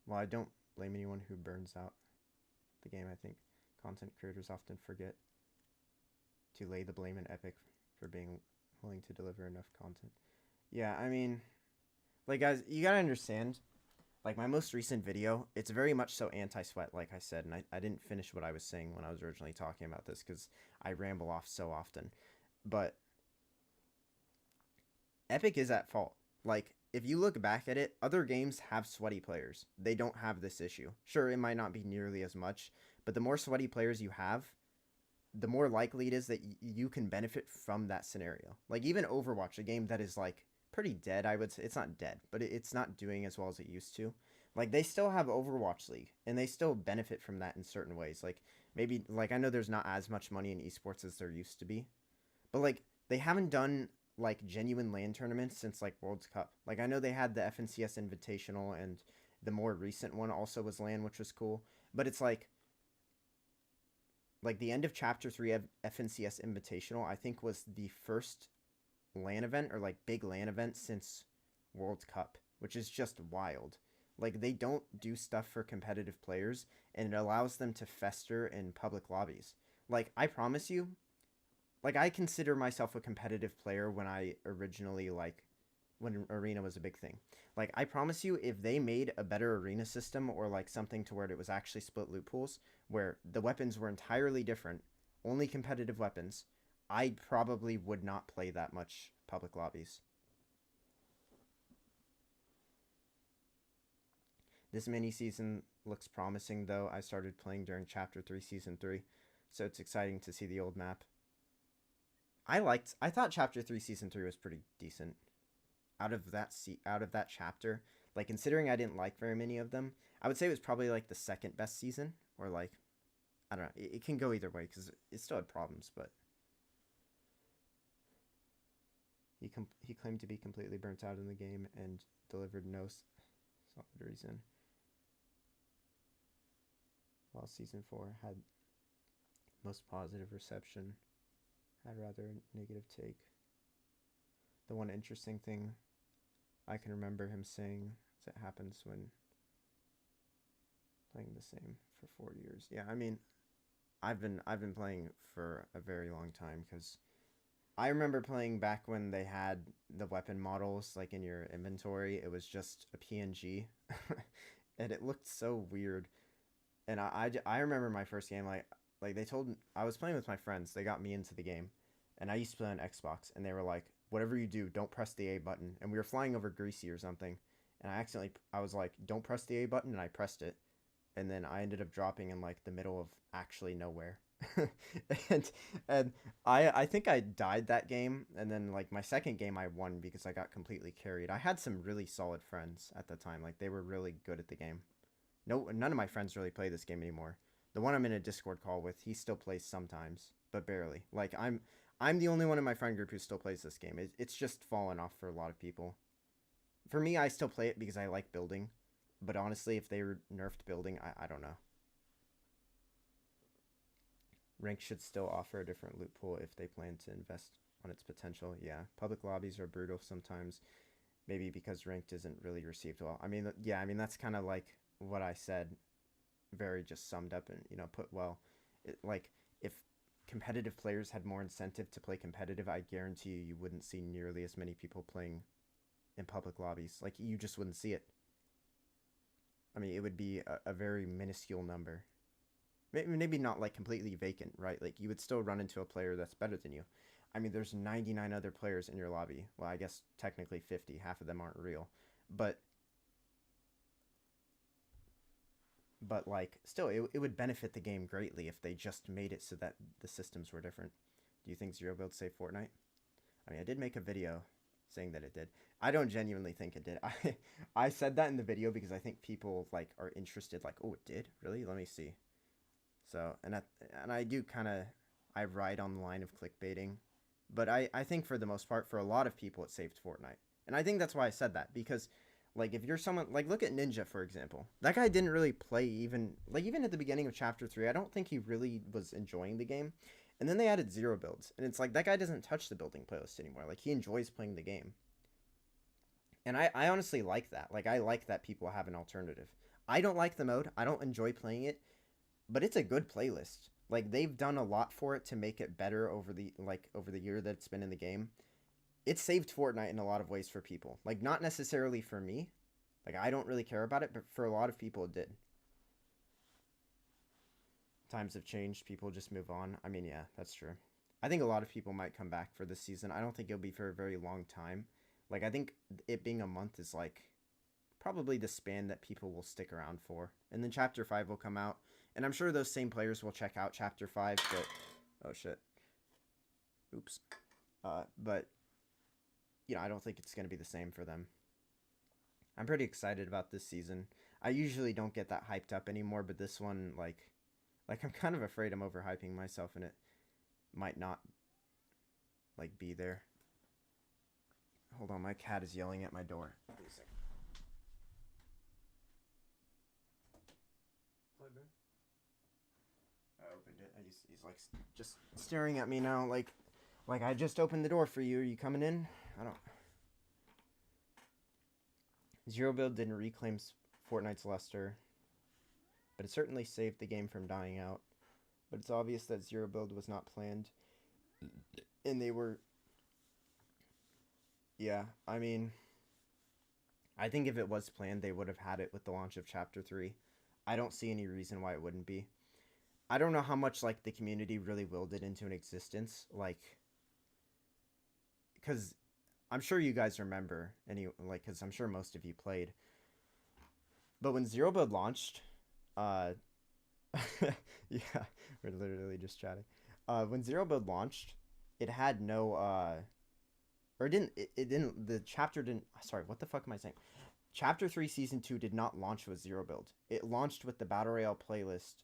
Well, I don't blame anyone who burns out the game. I think content creators often forget to lay the blame in Epic for being willing to deliver enough content. Yeah, I mean, like guys, you gotta understand. Like my most recent video, it's very much so anti-sweat, like I said, and I didn't finish what I was saying when I was originally talking about this because I ramble off so often. But Epic is at fault. Like, if you look back at it, other games have sweaty players. They don't have this issue. Sure, it might not be nearly as much, but the more sweaty players you have, the more likely it is that you can benefit from that scenario. Like, even Overwatch, a game that is, like, pretty dead, I would say. It's not dead, but it's not doing as well as it used to. Like, they still have Overwatch League, and they still benefit from that in certain ways. Like, maybe, like, I know there's not as much money in esports as there used to be, but, like, they haven't done like genuine LAN tournaments since like World's Cup. Like I know they had the FNCS Invitational and the more recent one also was LAN, which was cool. But it's like the end of Chapter 3 of FNCS Invitational, I think was the first LAN event or like big LAN event since World Cup, which is just wild. Like they don't do stuff for competitive players and it allows them to fester in public lobbies. Like I promise you, like I consider myself a competitive player when I originally like when arena was a big thing. Like I promise you if they made a better arena system or like something to where it was actually split loot pools where the weapons were entirely different, only competitive weapons, I probably would not play that much public lobbies. This mini season looks promising though. I started playing during chapter 3 season 3, so it's exciting to see the old map. I thought chapter 3 season 3 was pretty decent. Out of that chapter, like considering I didn't like very many of them, I would say it was probably like the second best season or like I don't know. It can go either way cuz it still had problems, but he claimed to be completely burnt out in the game and delivered no solid reason. While season 4 had most positive reception, I'd rather negative take. The one interesting thing I can remember him saying is it happens when playing the same for 4 years. Yeah, I mean, I've been playing for a very long time because I remember playing back when they had the weapon models like in your inventory. It was just a PNG, and it looked so weird. And I remember my first game like they told I was playing with my friends. They got me into the game, and I used to play on Xbox, and they were like, "Whatever you do, don't press the A button." And we were flying over Greasy or something, and I was like, "Don't press the A button," and I pressed it, and then I ended up dropping in like the middle of actually nowhere. and and I think I died that game, and then like my second game I won because I got completely carried. I had some really solid friends at the time, like they were really good at the game. No, none of my friends really play this game anymore. The one I'm in a Discord call with, he still plays sometimes, but barely. Like I'm the only one in my friend group who still plays this game. It's just fallen off for a lot of people. For me, I still play it because I like building, but honestly, if they nerfed building, I don't know. Rank should still offer a different loot pool if they plan to invest on its potential. Yeah, public lobbies are brutal sometimes, maybe because ranked isn't really received well. I mean, yeah, I mean that's kind of like what I said, very just summed up and put well. Like if competitive players had more incentive to play competitive, I guarantee you wouldn't see nearly as many people playing in public lobbies. Like you just wouldn't see it. I mean, it would be a very minuscule number. Maybe not like completely vacant, right? Like you would still run into a player that's better than you. I mean, there's 99 other players in your lobby. Well, I guess technically 50. Half of them aren't real, but like still, it would benefit the game greatly if they just made it so that the systems were different. Do you think Zero Build saved Fortnite? I mean, I did make a video saying that it did. I don't genuinely think it did. I said that in the video because I think people like are interested. Like, oh, it did really? Let me see. So and I do kind of I ride on the line of clickbaiting, but I think for the most part for a lot of people it saved Fortnite, and I think that's why I said that because like if you're someone like look at Ninja for example, that guy didn't really play even at the beginning of Chapter 3. I don't think he really was enjoying the game, and then they added zero builds, and it's like that guy doesn't touch the building playlist anymore. Like he enjoys playing the game, and I honestly like that. Like I like that people have an alternative. I don't like the mode. I don't enjoy playing it, but it's a good playlist. Like they've done a lot for it to make it better over the year that it's been in the game. It saved Fortnite in a lot of ways for people. Like not necessarily for me. Like I don't really care about it, but for a lot of people it did. Times have changed, people just move on. I mean, yeah, that's true. I think a lot of people might come back for this season. I don't think it'll be for a very long time. Like I think it being a month is like probably the span that people will stick around for. And then Chapter 5 will come out. And I'm sure those same players will check out Chapter 5, but... Oh, shit. Oops. But, I don't think it's going to be the same for them. I'm pretty excited about this season. I usually don't get that hyped up anymore, but this one, like I'm kind of afraid I'm overhyping myself and it might not, like, be there. Hold on, my cat is yelling at my door. Wait a second. I opened it. He's like just staring at me now, like I just opened the door for you. Are you coming in? I don't. Zero Build didn't reclaim Fortnite's luster, but it certainly saved the game from dying out. But it's obvious that Zero Build was not planned, and they were. Yeah, I mean, I think if it was planned, they would have had it with the launch of Chapter 3. I don't see any reason why it wouldn't be. I don't know how much like the community really willed it into an existence, like, because I'm sure you guys remember because I'm sure most of you played. But when Zero Build launched, uh, yeah, we're literally just chatting. When Zero Build launched, it had no or it didn't the chapter didn't sorry what the fuck am I saying? Chapter 3 Season 2 did not launch with Zero Build. It launched with the Battle Royale playlist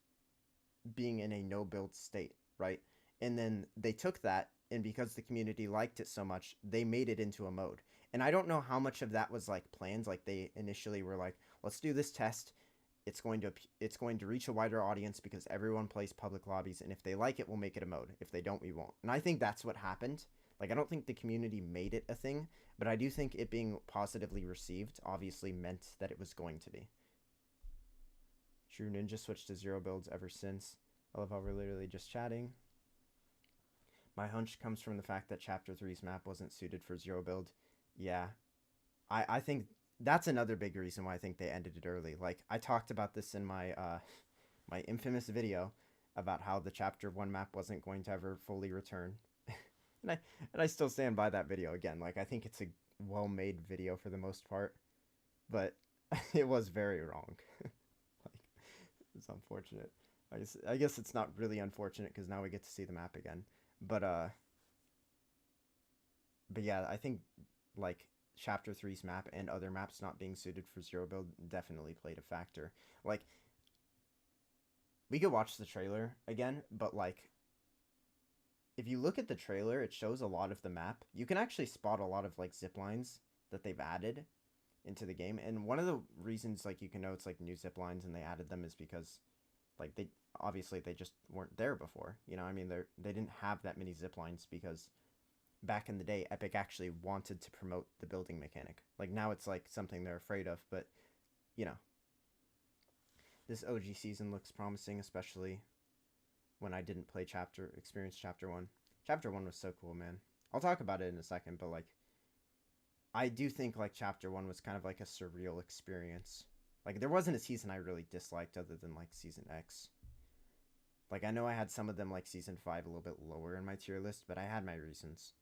being in a no build state, right? And then they took that, and because the community liked it so much, they made it into a mode. And I don't know how much of that was like planned. Like they initially were like, let's do this test, it's going to reach a wider audience because everyone plays public lobbies, and if they like it, we'll make it a mode. If they don't, we won't. And I think that's what happened. Like, I don't think the community made it a thing, but I do think it being positively received obviously meant that it was going to be. True Ninja switched to zero builds ever since. I love how we're literally just chatting. My hunch comes from the fact that Chapter 3's map wasn't suited for zero build. Yeah. I think that's another big reason why I think they ended it early. Like, I talked about this in my my infamous video about how the Chapter 1 map wasn't going to ever fully return. and I still stand by that video again. Like, I think it's a well-made video for the most part, but it was very wrong. Like, it's unfortunate. I guess it's not really unfortunate because now we get to see the map again. But yeah, I think like Chapter 3's map and other maps not being suited for zero build definitely played a factor. Like, we could watch the trailer again, but like, if you look at the trailer, it shows a lot of the map. You can actually spot a lot of like zip lines that they've added into the game, and one of the reasons like you can know it's like new zip lines and they added them is because like they obviously they just weren't there before. You know, I mean, they didn't have that many zip lines because back in the day, Epic actually wanted to promote the building mechanic. Like, now it's like something they're afraid of, but you know, this OG season looks promising, especially when I didn't play experience Chapter 1. Chapter 1 was so cool, man. I'll talk about it in a second, but like, I do think like Chapter 1 was kind of like a surreal experience. Like, there wasn't a season I really disliked other than like Season X. Like, I know I had some of them like Season 5 a little bit lower in my tier list, but I had my reasons.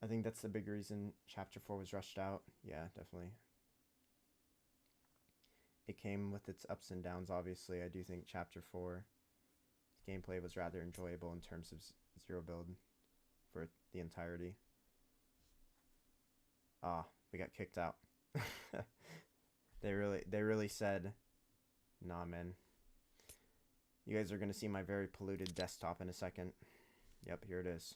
I think that's the big reason Chapter 4 was rushed out. Yeah, definitely. It came with its ups and downs, obviously. I do think Chapter 4 gameplay was rather enjoyable in terms of zero build for the entirety. We got kicked out. They really said, nah, man. You guys are going to see my very polluted desktop in a second. Yep, here it is.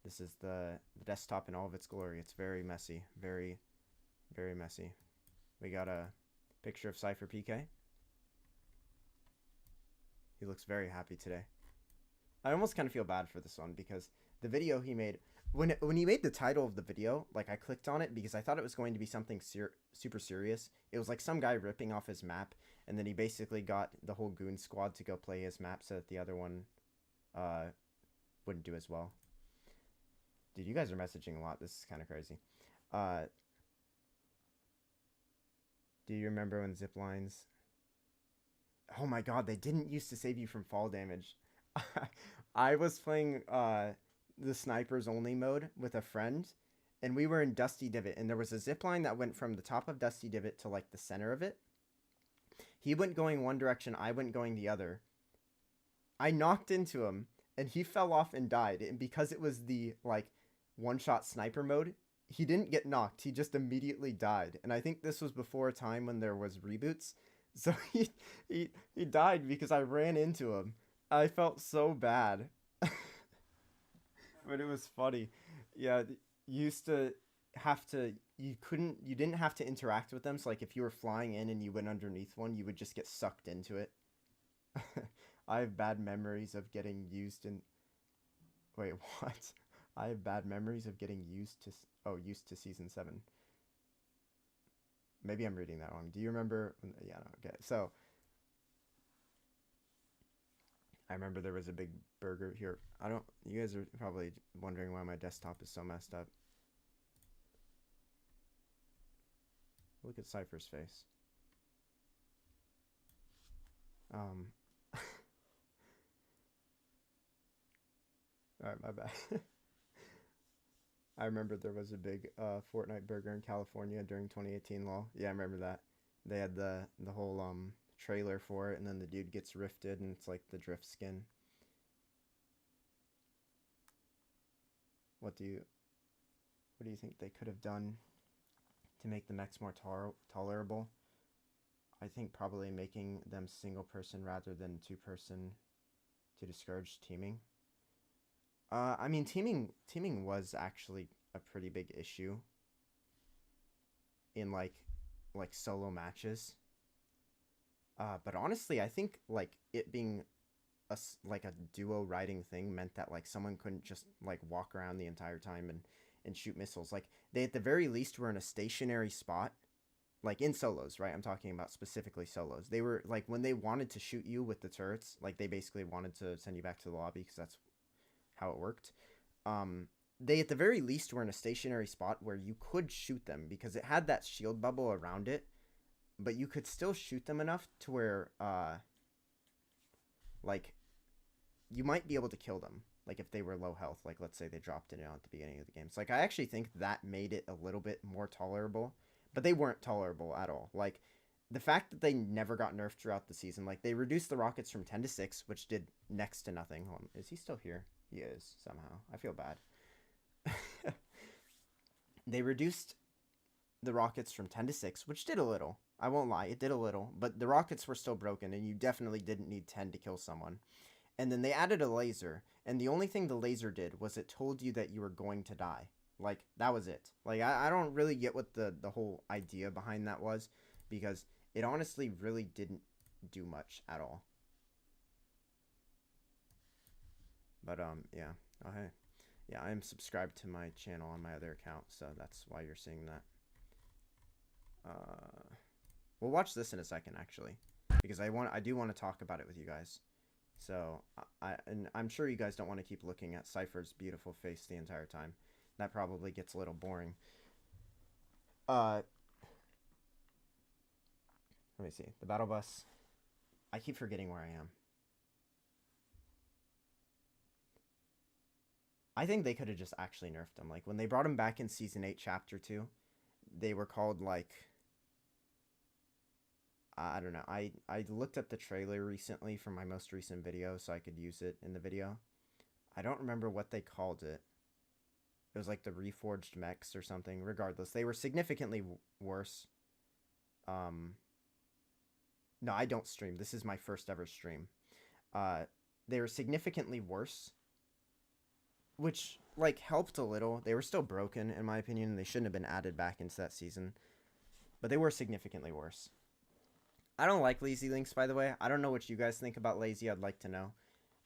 This is the desktop in all of its glory. It's very messy. Very, very messy. We got a picture of Cypher PK. He looks very happy today. I almost kind of feel bad for this one because the video he made, when he made the title of the video, like, I clicked on it because I thought it was going to be something super serious. It was like some guy ripping off his map, and then he basically got the whole goon squad to go play his map so that the other one wouldn't do as well. Dude, you guys are messaging a lot. This is kind of crazy. Do you remember when zip lines... Oh my god, they didn't used to save you from fall damage. I was playing the snipers only mode with a friend, and we were in Dusty Divot, and there was a zip line that went from the top of Dusty Divot to like the center of it. He went going one direction, I went going the other. I knocked into him, and he fell off and died, and because it was the like one-shot sniper mode, he didn't get knocked, he just immediately died. And I think this was before a time when there was reboots, so he died because I ran into him. I felt so bad. But it was funny. Yeah, you used to have to, you didn't have to interact with them, so like if you were flying in and you went underneath one, you would just get sucked into it. I have bad memories of getting used in... Wait, what? I have bad memories of getting used to Season 7. Maybe I'm reading that wrong. Do you remember... Yeah, no, okay. So, I remember there was a big burger here. You guys are probably wondering why my desktop is so messed up. Look at Cypher's face. Alright, my bad. I remember there was a big Fortnite burger in California during 2018 lol. Yeah, I remember that. They had the whole trailer for it, and then the dude gets rifted, and it's like the drift skin. What do you think they could have done to make the mechs more tolerable? I think probably making them single person rather than two person to discourage teaming. I mean, teaming was actually a pretty big issue in like solo matches. But honestly, I think like it being like a duo riding thing meant that like someone couldn't just like walk around the entire time and shoot missiles. Like they at the very least were in a stationary spot, like in solos, right? I'm talking about specifically solos. They were like when they wanted to shoot you with the turrets, like they basically wanted to send you back to the lobby because that's how it worked. Um, they at the very least were in a stationary spot where you could shoot them because it had that shield bubble around it, but you could still shoot them enough to where like you might be able to kill them. Like if they were low health, like let's say they dropped it at the beginning of the game. So like I actually think that made it a little bit more tolerable, but they weren't tolerable at all. Like the fact that they never got nerfed throughout the season, like they reduced the rockets from 10 to 6, which did next to nothing. Hold on, is he still here? He is somehow. I feel bad. They reduced the rockets from 10 to 6, which did a little. I won't lie, it did a little, but the rockets were still broken and you definitely didn't need 10 to kill someone. And then they added a laser, and the only thing the laser did was it told you that you were going to die. Like, that was it. Like, I don't really get what the whole idea behind that was, because it honestly really didn't do much at all. But, yeah. Oh, hey. Yeah, I am subscribed to my channel on my other account, so that's why you're seeing that. We'll watch this in a second, actually, because I do want to talk about it with you guys. So and I'm sure you guys don't want to keep looking at Cypher's beautiful face the entire time. That probably gets a little boring. Let me see. The battle bus. I keep forgetting where I am. I think they could have just actually nerfed him. Like when they brought him back in season 8 chapter 2, they were called like I don't know. I looked up the trailer recently for my most recent video so I could use it in the video. I don't remember what they called it. It was like the Reforged Mechs or something. Regardless, they were significantly worse. No, I don't stream. This is my first ever stream. They were significantly worse, which like helped a little. They were still broken in my opinion. They shouldn't have been added back into that season, but they were significantly worse. I don't like Lazy Links, by the way. I don't know what you guys think about Lazy. I'd like to know.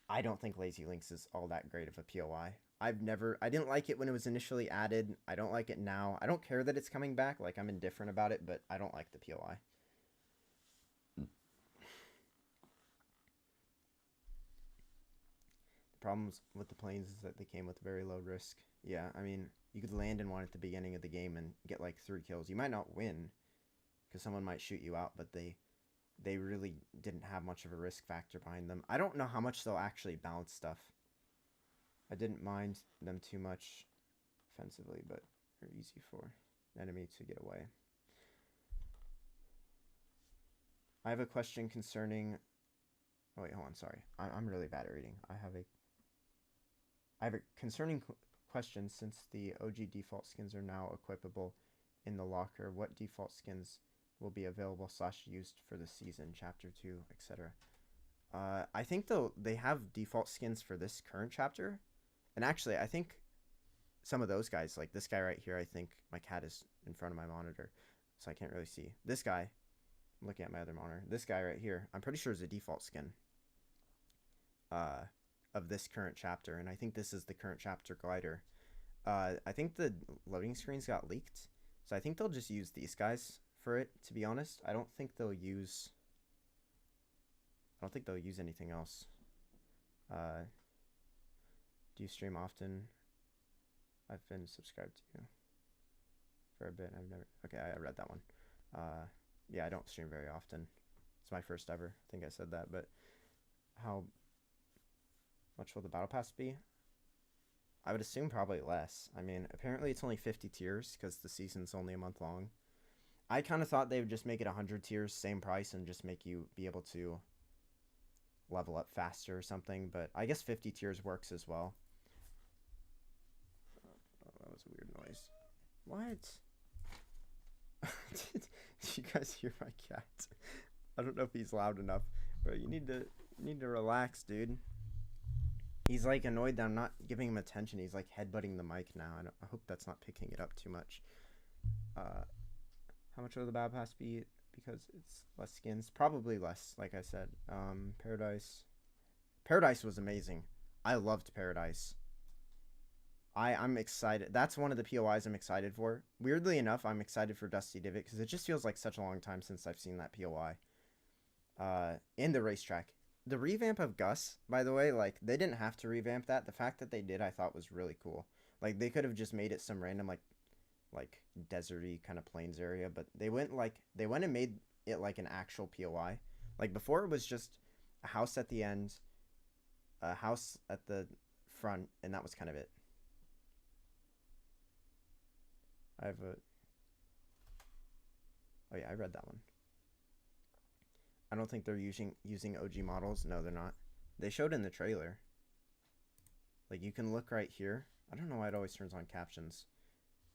I don't think Lazy Links is all that great of a POI. I didn't like it when it was initially added. I don't like it now. I don't care that it's coming back. Like, I'm indifferent about it, but I don't like the POI. The problems with the planes is that they came with very low risk. Yeah, I mean, you could land in one at the beginning of the game and get like 3 kills. You might not win, because someone might shoot you out, but they really didn't have much of a risk factor behind them. I don't know how much they'll actually balance stuff. I didn't mind them too much offensively, but they're easy for an enemy to get away. I have a question concerning... Oh, wait, hold on, sorry. I'm really bad at reading. I have a concerning question. Since the OG default skins are now equipable in the locker, what default skins will be available / used for the season, chapter 2, etc. I think they have default skins for this current chapter, and actually I think some of those guys, like this guy right here, I think my cat is in front of my monitor so I can't really see this guy. I'm looking at my other monitor. This guy right here, I'm pretty sure is a default skin of this current chapter, and I think this is the current chapter glider. I think the loading screens got leaked, so I think they'll just use these guys for it, to be honest. I don't think they'll use anything else. Do you stream often? I've been subscribed to you for a bit. I've never... Okay, I read that one. Yeah, I don't stream very often. It's my first ever. I think I said that, but how much will the battle pass be? I would assume probably less. I mean, apparently it's only 50 tiers because the season's only a month long. I kind of thought they would just make it 100 tiers, same price, and just make you be able to level up faster or something, but I guess 50 tiers works as well. Oh, that was a weird noise. What? Did you guys hear my cat? I don't know if he's loud enough, but you need to relax, dude. He's like annoyed that I'm not giving him attention. He's like headbutting the mic now. I hope that's not picking it up too much. How much will the battle pass be? because it's less skins. Probably less, like I said. Paradise. Paradise was amazing. I loved Paradise. I'm excited. That's one of the POIs I'm excited for. Weirdly enough, I'm excited for Dusty Divot because it just feels like such a long time since I've seen that POI. In the racetrack. The revamp of Gus, by the way, like they didn't have to revamp that. The fact that they did, I thought was really cool. Like they could have just made it some random like deserty kind of plains area, but they went and made it like an actual POI. Like before, it was just a house at the end, a house at the front, and that was kind of it. I have a. Oh yeah, I read that one. I don't think they're using OG models. No, they're not. They showed in the trailer. Like you can look right here. I don't know why it always turns on captions.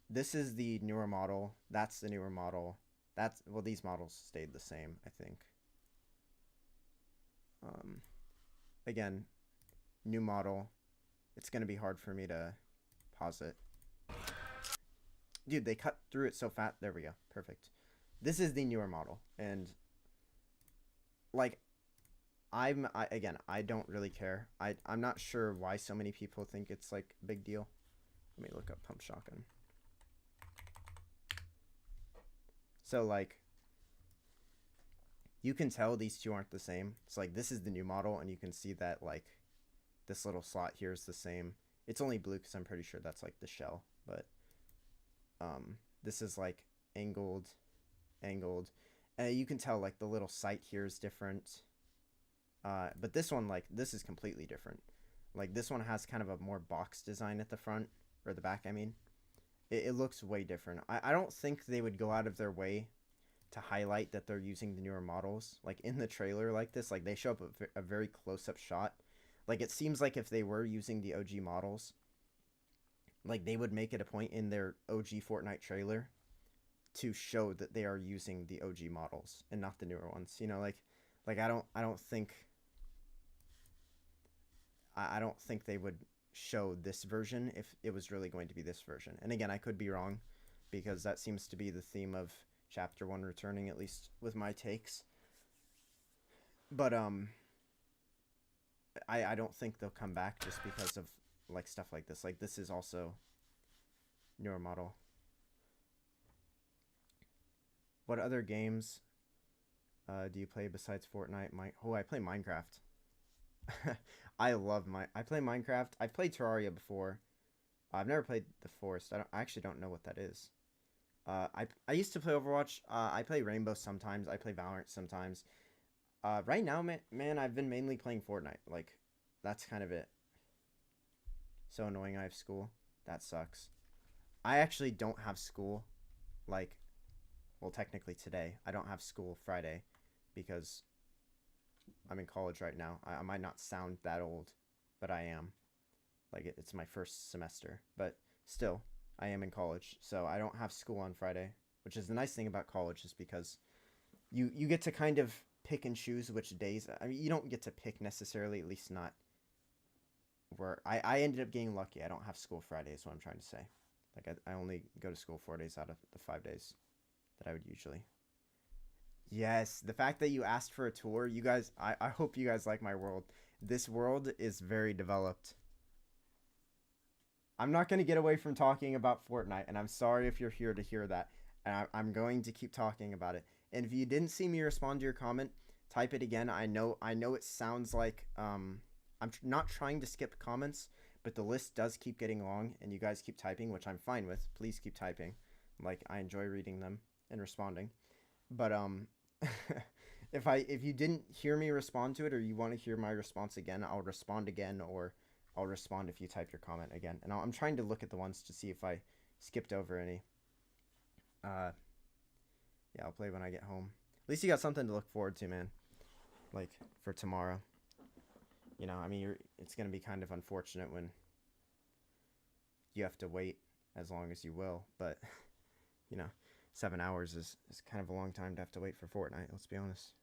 This is the newer model. That's the newer model. That's well, these models stayed the same, I think. Um, Again, new model. It's gonna be hard for me to pause it. Dude, they cut through it so fast. There we go. Perfect. This is the newer model, and like again, I don't really care. I'm not sure why so many people think it's like a big deal. Let me look up pump shotgun. So like you can tell these two aren't the same. It's like this is the new model, and you can see that like this little slot here is the same. It's only blue because I'm pretty sure that's like the shell, but this is like angled. You can tell like the little sight here is different. But this one, like this is completely different. Like this one has kind of a more box design at the front or the back. I mean, it looks way different. I don't think they would go out of their way to highlight that they're using the newer models. Like in the trailer like this, like they show up a very close-up shot. Like it seems like if they were using the OG models, like they would make it a point in their OG Fortnite trailer to show that they are using the OG models and not the newer ones. You know, like I don't think I don't think they would show this version if it was really going to be this version. And again, I could be wrong because that seems to be the theme of chapter 1 returning, at least with my takes. But I don't think they'll come back just because of like stuff like this. Like this is also newer model. What other games do you play besides Fortnite? I play Minecraft. I play Minecraft. I've played Terraria before. I've never played the Forest. I actually don't know what that is. I used to play Overwatch. I play Rainbow sometimes. I play Valorant sometimes. Right now, man, I've been mainly playing Fortnite. Like, that's kind of it. So annoying. I have school. That sucks. I actually don't have school. Like, well, technically today. I don't have school Friday because I'm in college right now. I might not sound that old, but I am. Like, it's my first semester. But still, I am in college. So I don't have school on Friday, which is the nice thing about college is because you get to kind of pick and choose which days. I mean, you don't get to pick necessarily, at least not where I ended up getting lucky. I don't have school Friday is what I'm trying to say. Like, I only go to school 4 days out of the 5 days that I would usually. Yes, the fact that you asked for a tour, you guys, I hope you guys like my world. This world is very developed. I'm not going to get away from talking about Fortnite, and I'm sorry if you're here to hear that. And I'm going to keep talking about it. And if you didn't see me respond to your comment, type it again. I know it sounds like I'm not trying to skip comments, but the list does keep getting long, and you guys keep typing, which I'm fine with. Please keep typing. Like, I enjoy reading them and responding. But if you didn't hear me respond to it or you want to hear my response again, I'll respond again, or I'll respond if you type your comment again. And I'm trying to look at the ones to see if I skipped over any. Yeah, I'll play when I get home. At least you got something to look forward to, man. Like for tomorrow. You know, I mean, it's gonna be kind of unfortunate when you have to wait as long as you will, but you know, 7 hours is kind of a long time to have to wait for Fortnite. Let's be honest.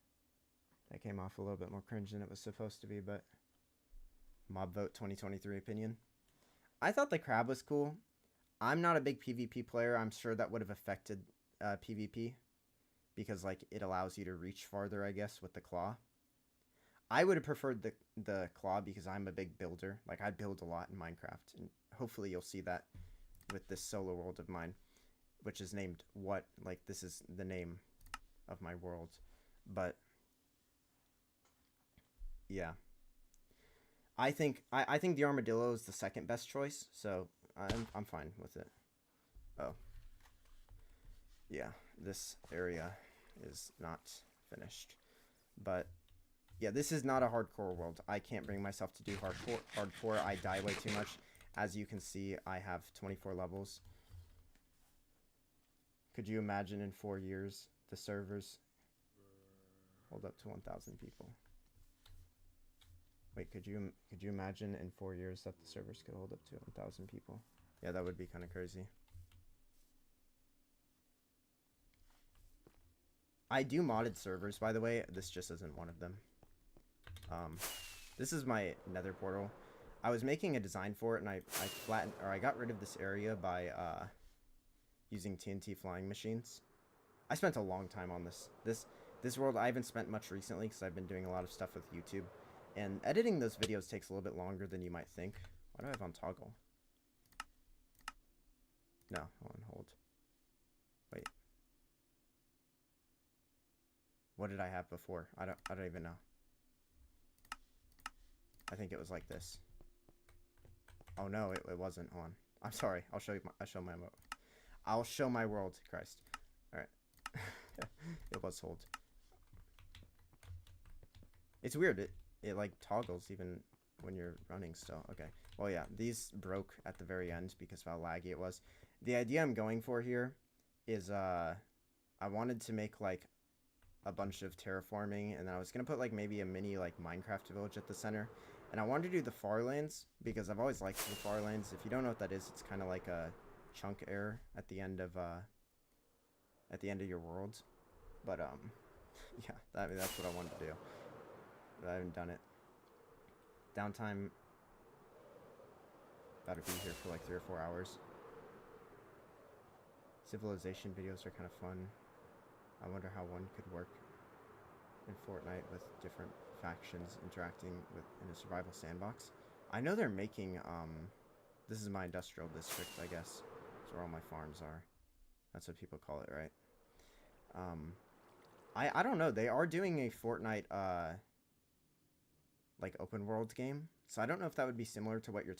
That came off a little bit more cringe than it was supposed to be, but mob vote 2023 opinion. I thought the crab was cool. I'm not a big PvP player. I'm sure that would have affected PvP. because like it allows you to reach farther, I guess, with the claw. I would have preferred the claw because I'm a big builder. Like I build a lot in Minecraft, and hopefully you'll see that with this solo world of mine, which is named what? Like this is the name of my world. But yeah, I think the armadillo is the second best choice, so I'm fine with it. Oh yeah, this area is not finished, but yeah, this is not a hardcore world. I can't bring myself to do hardcore. I die way too much. As you can see, I have 24 levels. Could you imagine in 4 years the servers hold up to 1,000 people? Wait, could you imagine in 4 years that the servers could hold up to 1,000 people? Yeah, that would be kind of crazy. I do modded servers, by the way. This just isn't one of them. This is my nether portal. I was making a design for it, and I flattened, or I got rid of this area by using TNT flying machines. I spent a long time on this world. I haven't spent much recently because I've been doing a lot of stuff with YouTube, and editing those videos takes a little bit longer than you might think. Why do I have on toggle? No, on hold. Wait. What did I have before? I don't even know. I think it was like this. Oh no, it wasn't on. I'm sorry. I'll show my world. Christ. All right. It was hold. It's weird. It like toggles even when you're running still. Okay. Well, yeah. These broke at the very end because of how laggy it was. The idea I'm going for here is I wanted to make like a bunch of terraforming, and then I was gonna put like maybe a mini like Minecraft village at the center. And I wanted to do the Farlands because I've always liked the Farlands. If you don't know what that is, it's kind of like a chunk error at the end of your world. But yeah, that's what I wanted to do. But I haven't done it. Downtime. About to be here for like 3 or 4 hours. Civilization videos are kind of fun. I wonder how one could work in Fortnite with different factions interacting with in a survival sandbox. I know they're making this is my industrial district, I guess. That's where all my farms are. That's what people call it, right? I don't know. They are doing a Fortnite like open world game. So I don't know if that would be similar to what you're